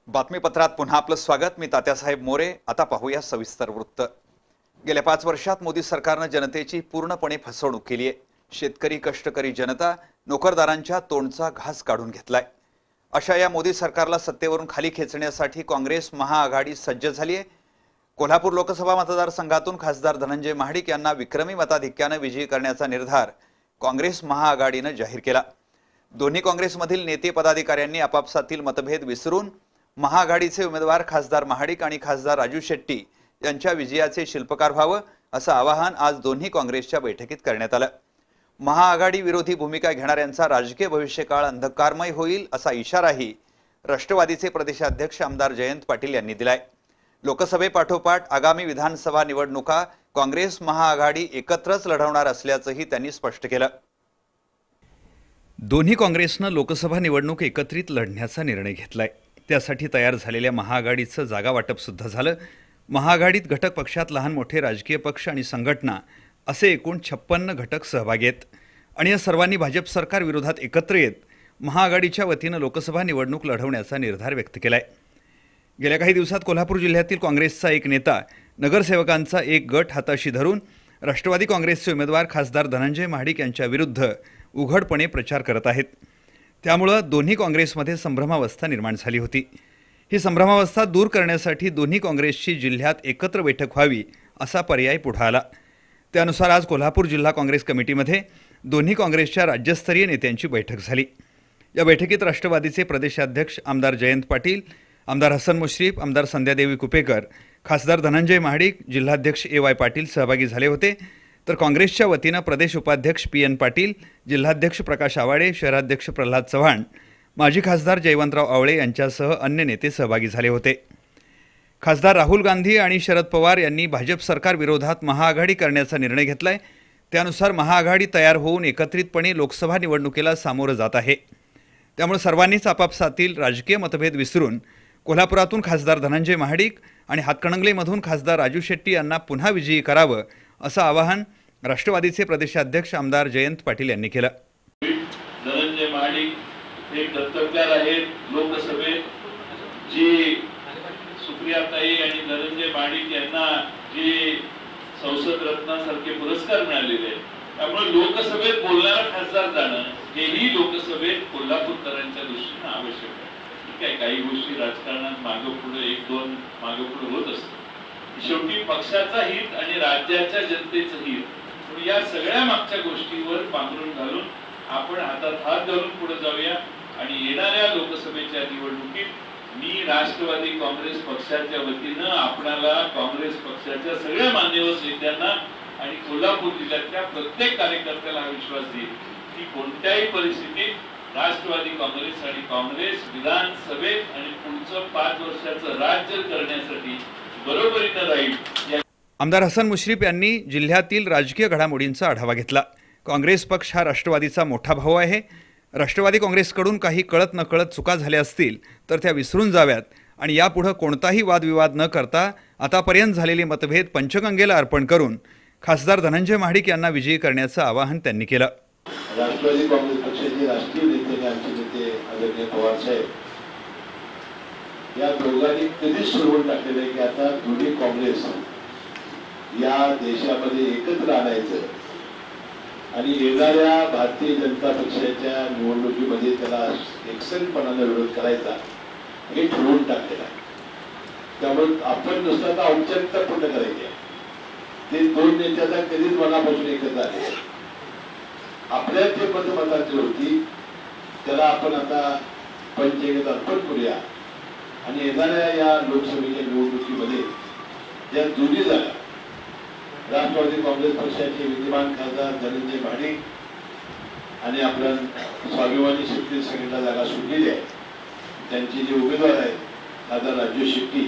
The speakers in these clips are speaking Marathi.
बातमीपत्रात पुन्हा आपलं स्वागत। मी तात्यासाहेब मोरे। आता पाहूया सविस्तर वृत्त। गेल्या 5 वर्षात मोदी सरकारने जनतेची पूर्णपणे फसवणूक केली आहे। शेतकरी, कष्टकरी जनता, नोकरदारांच्या तोंडचा घास काढून घेतलाय। अशा या मोदी सरकारला सत्तेवरून खाली खेचण्यासाठी काँग्रेस महाआघाडी सज्ज झाली आहे। कोल्हापूर लोकसभा मतदारसंघातून खासदार धनंजय महाडिक यांना विक्रमी मताधिक्याने विजयी करण्याचा निर्धार काँग्रेस महाआघाडीने जाहीर केला। दोन्ही काँग्रेसमधील नेते पदाधिकाऱ्यांनी आपापसातील मतभेद विसरून महाआघाडीचे उमेदवार खासदार महाडिक आणि खासदार राजू शेट्टी यांच्या विजयाचे शिल्पकार व्हावं असं आवाहन आज दोन्ही काँग्रेसच्या बैठकीत करण्यात आलं। महाआघाडी विरोधी भूमिका घेणाऱ्यांचा राजकीय भविष्यकाळ अंधकारमय होईल असा इशाराही राष्ट्रवादीचे प्रदेशाध्यक्ष आमदार जयंत पाटील यांनी दिलाय। लोकसभेपाठोपाठ आगामी विधानसभा निवडणुका काँग्रेस महाआघाडी एकत्रच लढवणार असल्याचंही त्यांनी स्पष्ट केलं। दोन्ही काँग्रेसनं लोकसभा निवडणूक एकत्रित लढण्याचा निर्णय घेतलाय। त्यासाठी तयार झालेल्या महाआघाडीचं जागा वाटप सुद्धा झालं। महाआघाडीत घटक पक्षात लहान मोठे राजकीय पक्ष आणि संघटना असे एकूण 56 घटक सहभागी आहेत आणि या सर्वांनी भाजप सरकार विरोधात एकत्र येत महाआघाडीच्या वतीनं लोकसभा निवडणूक लढवण्याचा निर्धार व्यक्त केलाय। गेल्या काही दिवसात कोल्हापूर जिल्ह्यातील काँग्रेसचा एक नेता नगरसेवकांचा एक गट हाताशी धरून राष्ट्रवादी काँग्रेसचे उमेदवार खासदार धनंजय महाडिक यांच्या विरुद्ध उघडपणे प्रचार करत आहेत। त्यामुळे दोन्ही काँग्रेसमध्ये संभ्रमावस्था निर्माण झाली होती। ही संभ्रमावस्था दूर करण्यासाठी दोन्ही काँग्रेसची जिल्ह्यात एकत्र बैठक व्हावी असा पर्याय पुढे आला। त्यानुसार आज कोल्हापूर जिल्हा काँग्रेस कमिटीमध्ये दोन्ही काँग्रेसच्या राज्यस्तरीय नेत्यांची बैठक झाली। या बैठकीत राष्ट्रवादीचे प्रदेशाध्यक्ष आमदार जयंत पाटील, आमदार हसन मुश्रीफ, आमदार संध्यादेवी कुपेकर, खासदार धनंजय महाडिक, जिल्हाध्यक्ष ए.वाय. पाटील सहभागी झाले होते। तर काँग्रेसच्या वतीनं प्रदेश उपाध्यक्ष पी.एन. पाटील, जिल्हाध्यक्ष प्रकाश आवाडे, शहराध्यक्ष प्रल्हाद चव्हाण, माजी खासदार जयवंतराव आवळे यांच्यासह अन्य नेते सहभागी झाले होते। खासदार राहुल गांधी आणि शरद पवार यांनी भाजप सरकार विरोधात महाआघाडी करण्याचा निर्णय घेतलाय। त्यानुसार महाआघाडी तयार होऊन एकत्रितपणे लोकसभा निवडणुकीला सामोरं जात आहे। त्यामुळे सर्वांनीच आपापसातील राजकीय मतभेद विसरून कोल्हापुरातून खासदार धनंजय महाडिक आणि हातकणंगलेमधून खासदार राजू शेट्टी यांना पुन्हा विजयी करावं असं आवाहन राष्ट्रवादीचे प्रदेशाध्यक्ष आमदार जयंत पाटील यांनी केलं। धनंजय महाडिक हे कर्तव्यार आहेत। लोकसभेत जी सुप्रियाताई आणि धनंजय महाडिक यांना जे संसद रत्नासारखे पुरस्कार मिळालेले आहेत, त्यामुळे लोकसभेत बोलणारा खासदार जाणं हेही लोकसभेत कोल्हापूरकरांच्या दृष्टीने आवश्यक आहे। ठीक आहे, काही गोष्टी राजकारणात मागोपुढे 1-2 मागोपुढे होत असतात। शेवटी पक्षाचा हित आणि राज्याच्या जनतेचं हित या सगळ्या मागच्या गोष्टीवर पांघरून घालून आपण हातात हात घालून पुढे जाऊया आणि येणाऱ्या लोकसभेच्या निवडणुकीत मी राष्ट्रवादी काँग्रेस पक्षाच्या वतीनं आपणाला काँग्रेस पक्षाच्या सगळ्या मान्यवर नेत्यांना आणि कोल्हापूर जिल्ह्यातल्या प्रत्येक कार्यकर्त्याला हा विश्वास देईल की कोणत्याही परिस्थितीत राष्ट्रवादी काँग्रेस आणि काँग्रेस विधानसभेत आणि पुढचं 5 वर्षाचं राज्य करण्यासाठी बरोबरीने राहील। आमदार हसन मुश्रीफ यांनी जिल्ह्यातील राजकीय घडामोडींचा आढावा घेतला। काँग्रेस पक्ष हा राष्ट्रवादीचा मोठा भाऊ आहे। राष्ट्रवादी काँग्रेसकडून काही कळत नकळत चुका झाल्या असतील तर त्या विसरून जाव्यात आणि यापुढे कोणताही वादविवाद न करता आतापर्यंत झालेले मतभेद पंचगंगेला अर्पण करून खासदार धनंजय महाडिक यांना विजयी करण्याचं आवाहन त्यांनी केलं। राष्ट्रवादी काँग्रेस पक्षाचे राष्ट्रीय नेते आणि आमचे नेते आदरणीय पवार साहेब या दोघांनी कधीच ठरवून टाकलेलं आहे की आता दोन्ही काँग्रेस या देशामध्ये एकत्र आणायचं आणि येणाऱ्या भारतीय जनता पक्षाच्या निवडणुकीमध्ये त्याला एकसरीपणाने विरोध करायचा हे ठरवून टाकलेलं आहे। त्यामुळे आपण नुसतं आता औपचारिकता पूर्ण करायची आहे। ते 2 नेत्याचा कधीच मनापासून एकत्र आले। आपल्या ते मतमतांची होती त्याला आपण आता पंचगंगेत अर्पण करूया आणि येणाऱ्या या लोकसभेच्या निवडणुकीमध्ये या दोन्ही जागा राष्ट्रवादी काँग्रेस पक्षाचे विद्यमान खासदार धनंजय महाडिक आणि आपल्या स्वाभिमानी शेतकरी संघटना जागा सुटलेली आहे, त्यांचे जे उमेदवार आहेत खासदार राजू शेट्टी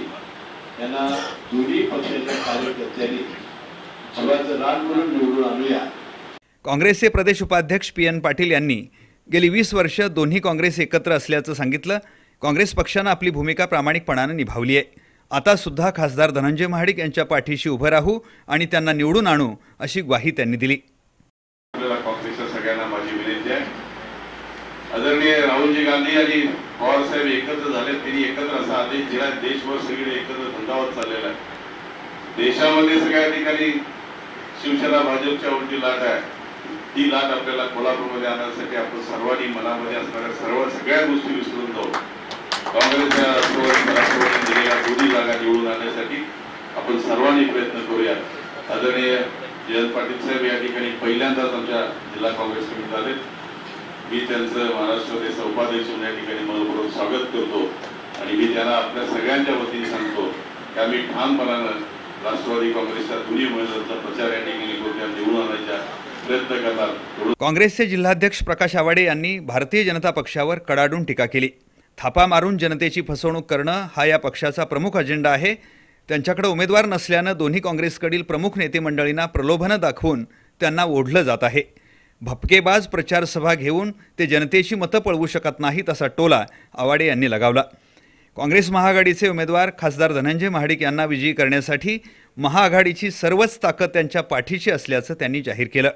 यांना दोन्ही पक्षाच्या कार्यकर्त्यांनी जीवाचं रान म्हणून निवडून आणूया। काँग्रेसचे प्रदेश उपाध्यक्ष पी.एन. पाटील यांनी गेली 20 वर्ष दोन्ही काँग्रेस एकत्र असल्याचं सांगितलं। काँग्रेस पक्षानं आपली भूमिका प्रामाणिकपणाने निभावली आहे। आता सुद्धा खासदार धनंजय महाडिक यांच्या पाठीशी उभं राहू आणि त्यांना निवडून आणू अशी ग्वाही त्यांनी दिली। आपल्याला काँग्रेसच्या सगळ्यांना माझी विनंती आहे, आदरणीय राहुलजी गांधी आणि पवार साहेब एकत्र झाले, त्यांनी एकत्र असा आदेश दिला, देशभर सगळे एकत्र धंदावत चाललेला आहे. देशामध्ये सगळ्या ठिकाणी शिवसेना भाजपच्या उलटी लाट आहे. ती लाट आपल्याला कोल्हापूरमध्ये आणण्यासाठी आपण सर्वांनी मनामध्ये असणाऱ्या सगळ्या गोष्टी विसरून जाऊ. काँग्रेसच्या राष्ट्रवादीने दिलेल्या दोन्ही जागा निवडून आणण्यासाठी आपण सर्वांनी प्रयत्न करूया. आदरणीय जयंत पाटील साहेब या ठिकाणी पहिल्यांदाच आमच्या जिल्हा काँग्रेस कमिटीत आले. मी त्यांचं महाराष्ट्राचे उपाध्यक्ष म्हणून या ठिकाणी मनपूर्वक स्वागत करतो आणि मी त्यांना आपल्या सगळ्यांच्या वतीने सांगतो की आम्ही ठामपणानं राष्ट्रवादी काँग्रेसच्या दोन्ही उमेदवारांचा प्रचार या ठिकाणी करून निवडून आणण्याचा प्रयत्न करणार. काँग्रेसचे जिल्हाध्यक्ष प्रकाश आवाडे यांनी भारतीय जनता पक्षावर कडाडून टीका केली. थापा मारून जनतेची फसवणूक करणं हा या पक्षाचा प्रमुख अजेंडा आहे. त्यांच्याकडे उमेदवार नसल्यानं दोन्ही काँग्रेसकडील प्रमुख नेते मंडळींना प्रलोभनं दाखवून त्यांना ओढलं जात आहे. भपकेबाज प्रचार सभा घेऊन ते जनतेची मतं पळवू शकत नाहीत असा टोला आवाडे यांनी लगावला. काँग्रेस महाआघाडीचे उमेदवार खासदार धनंजय महाडिक यांना विजयी करण्यासाठी महाआघाडीची सर्वच ताकद त्यांच्या पाठीशी असल्याचं त्यांनी जाहीर केलं.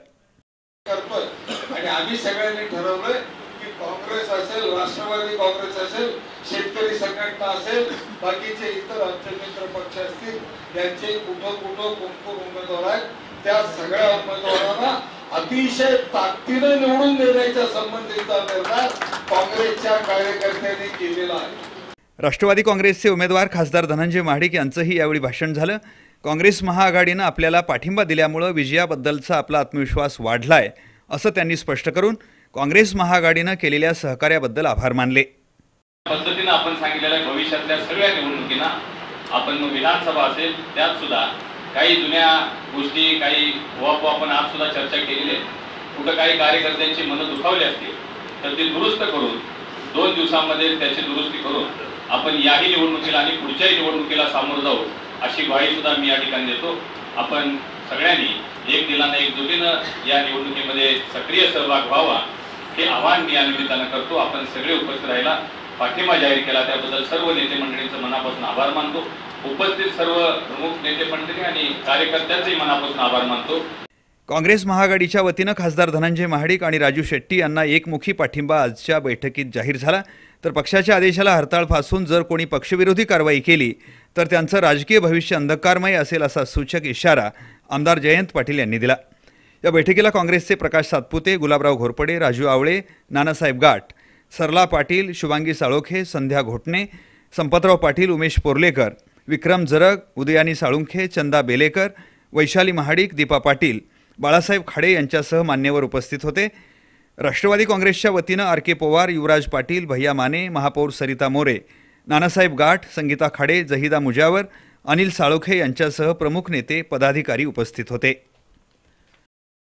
आणि आम्ही सगळ्यांनी ठरवलंय की काँग्रेस असेल, राष्ट्रवादी काँग्रेस असेल, शेतकरी संघटना असेल, बाकीचे इतर आमचे मित्र पक्ष असतील, यांचे कुठं कोण उमेदवार आहेत, त्या सगळ्या उमेदवारांना अतिशय ताकदीने निवडून देण्याच्या संबंधीचा निर्णय काँग्रेसच्या कार्यकर्त्यांनी केलेला आहे. राष्ट्रवादी काँग्रेसचे उमेदवार खासदार धनंजय महाडिक यांचंही यावेळी भाषण झालं. काँग्रेस महाआघाडीनं आपल्याला पाठिंबा दिल्यामुळं विजयाबद्दलचा आपला आत्मविश्वास वाढलाय असं त्यांनी स्पष्ट करून काँग्रेस महाआघाडीनं केलेल्या सहकार्याबद्दल आभार मानले. पद्धतीनं आपण सांगितलेल्या भविष्यातल्या सगळ्या निवडणुकींना आपण विधानसभा असेल त्यात सुद्धा काही जुन्या गोष्टी, काही आपण आज सुद्धा चर्चा केलेली आहे. कुठं काही कार्यकर्त्यांची मनं दुखावली असतील तर ती दुरुस्त करून 2 दिवसांमध्ये त्याची दुरुस्ती करून आपण याही निवडणुकीला आणि पुढच्याही निवडणुकीला सामोरं जाऊ अशी ग्वाही सुद्धा मी या ठिकाणी देतो. आपण सगळ्यांनी एक दिलानं एकजुटीनं या निवडणुकीमध्ये सक्रिय सहभाग व्हावा हे आवाहन मी या निमित्तानं करतो. आपण सगळे उपस्थित राहायला पाठिंबा जाहीर केला त्याबद्दल सर्व नेते मंडळींचं मनापासून आभार मानतो. उपस्थित सर्व प्रमुख नेते मंडळी आणि कार्यकर्त्यांचेही मनापासून आभार मानतो. काँग्रेस महाआघाडीच्या वतीनं खासदार धनंजय महाडिक आणि राजू शेट्टी यांना एकमुखी पाठिंबा आजच्या बैठकीत जाहीर झाला. तर पक्षाच्या आदेशाला हरताळ फासून जर कोणी पक्षविरोधी कारवाई केली तर त्यांचं राजकीय भविष्य अंधकारमय असेल असा सूचक इशारा आमदार जयंत पाटील यांनी दिला. या बैठकीला काँग्रेसचे प्रकाश सातपुते, गुलाबराव घोरपडे, राजू आवळे, नानासाहेब गाठ, सरला पाटील, शुभांगी साळोखे, संध्या घोटणे, संपतराव पाटील, उमेश पोर्लेकर, विक्रम जरग, उदयानी साळुंखे, चंदा बेलेकर, वैशाली महाडिक, दीपा पाटील, बाळासाहेब खाडे यांच्यासह मान्यवर उपस्थित होते. राष्ट्रवादी काँग्रेसच्या वतीनं आर.के. पवार, युवराज पाटील, भैया माने, महापौर सरिता मोरे, नानासाहेब गाठ, संगीता खाडे, जहिदा मुजावर, अनिल साळोखे यांच्यासह प्रमुख नेते पदाधिकारी उपस्थित होते.